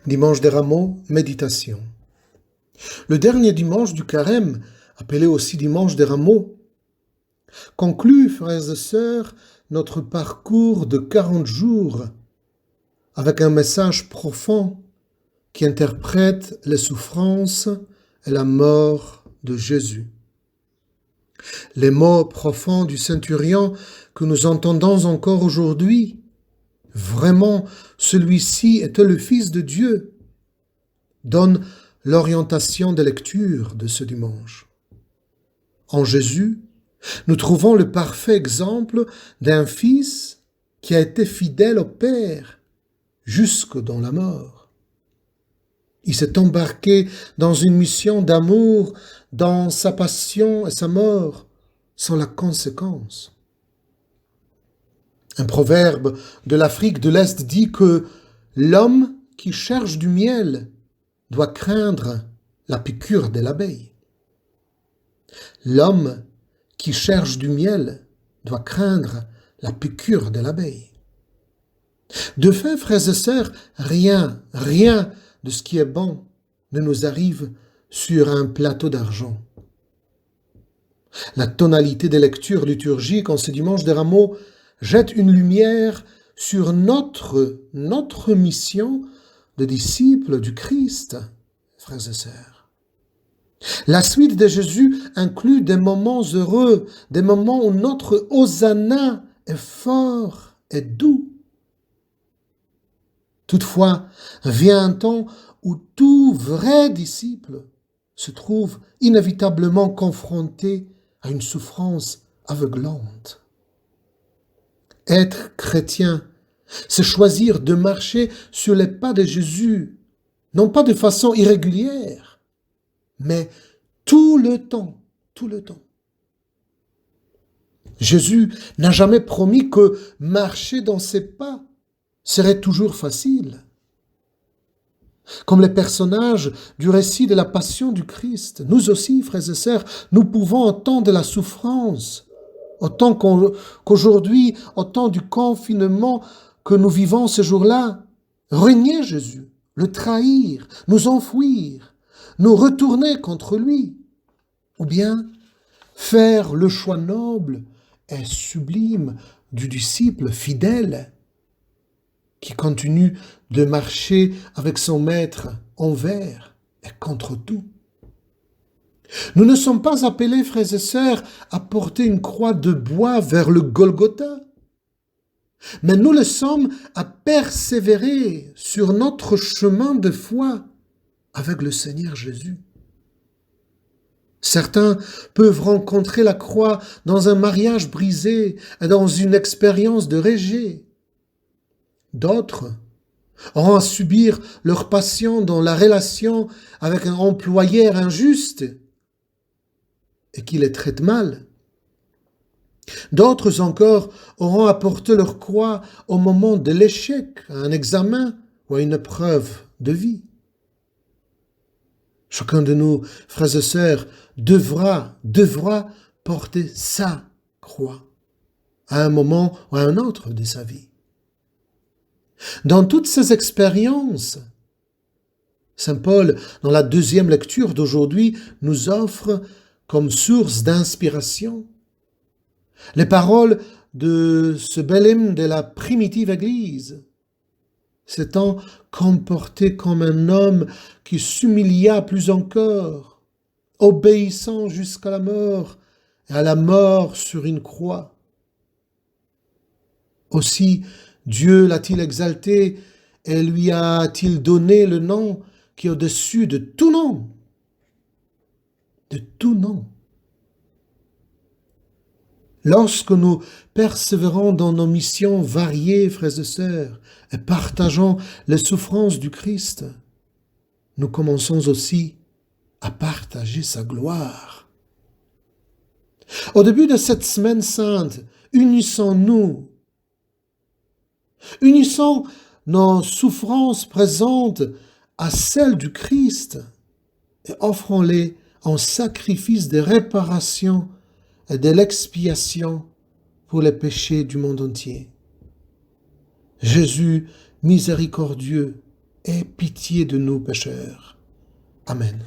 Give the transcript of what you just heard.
Dimanche des Rameaux, méditation. Le dernier dimanche du Carême, appelé aussi dimanche des Rameaux, conclut, frères et sœurs, notre parcours de 40 jours avec un message profond qui interprète les souffrances et la mort de Jésus. Les mots profonds du centurion que nous entendons encore aujourd'hui, vraiment celui-ci était le Fils de Dieu, donnent l'orientation de lecture de ce dimanche. En Jésus, nous trouvons le parfait exemple d'un fils qui a été fidèle au Père jusque dans la mort. Il s'est embarqué dans une mission d'amour dans sa passion et sa mort sans la conséquence. Un proverbe de l'Afrique de l'Est dit que l'homme qui cherche du miel doit craindre la piqûre de l'abeille. L'homme qui cherche du miel doit craindre la piqûre de l'abeille. De fait, frères et sœurs, rien de ce qui est bon ne nous arrive sur un plateau d'argent. La tonalité des lectures liturgiques en ce dimanche des Rameaux jette une lumière sur notre mission de disciples du Christ, frères et sœurs. La suite de Jésus inclut des moments heureux, des moments où notre hosanna est fort et doux. Toutefois, vient un temps où tout vrai disciple se trouve inévitablement confronté à une souffrance aveuglante. Être chrétien, c'est choisir de marcher sur les pas de Jésus, non pas de façon irrégulière, mais tout le temps. Jésus n'a jamais promis que marcher dans ses pas serait toujours facile. Comme les personnages du récit de la passion du Christ, nous aussi, frères et sœurs, nous pouvons au temps de la souffrance, autant qu'aujourd'hui, au temps du confinement que nous vivons ce jour-là, renier Jésus, le trahir, nous enfuir, nous retourner contre lui, ou bien faire le choix noble et sublime du disciple fidèle qui continue de marcher avec son maître envers et contre tout. Nous ne sommes pas appelés, frères et sœurs, à porter une croix de bois vers le Golgotha, mais nous le sommes à persévérer sur notre chemin de foi avec le Seigneur Jésus. Certains peuvent rencontrer la croix dans un mariage brisé et dans une expérience de rejet. D'autres auront à subir leur passion dans la relation avec un employeur injuste et qui les traite mal. D'autres encore auront à porter leur croix au moment de l'échec, à un examen ou à une épreuve de vie. Chacun de nous, frères et sœurs, devra porter sa croix à un moment ou à un autre de sa vie. Dans toutes ces expériences, Saint Paul, dans la deuxième lecture d'aujourd'hui, nous offre comme source d'inspiration les paroles de ce bel hymne de la primitive Église, s'étant comporté comme un homme qui s'humilia plus encore, obéissant jusqu'à la mort et à la mort sur une croix. Aussi, Dieu l'a-t-il exalté et lui a-t-il donné le nom qui est au-dessus de tout nom. De tout nom. Lorsque nous persévérons dans nos missions variées, frères et sœurs, et partageons les souffrances du Christ, nous commençons aussi à partager sa gloire. Au début de cette semaine sainte, unissons-nous. Unissons nos souffrances présentes à celles du Christ et offrons-les en sacrifice de réparation et de l'expiation pour les péchés du monde entier. Jésus miséricordieux, aie pitié de nous pécheurs. Amen.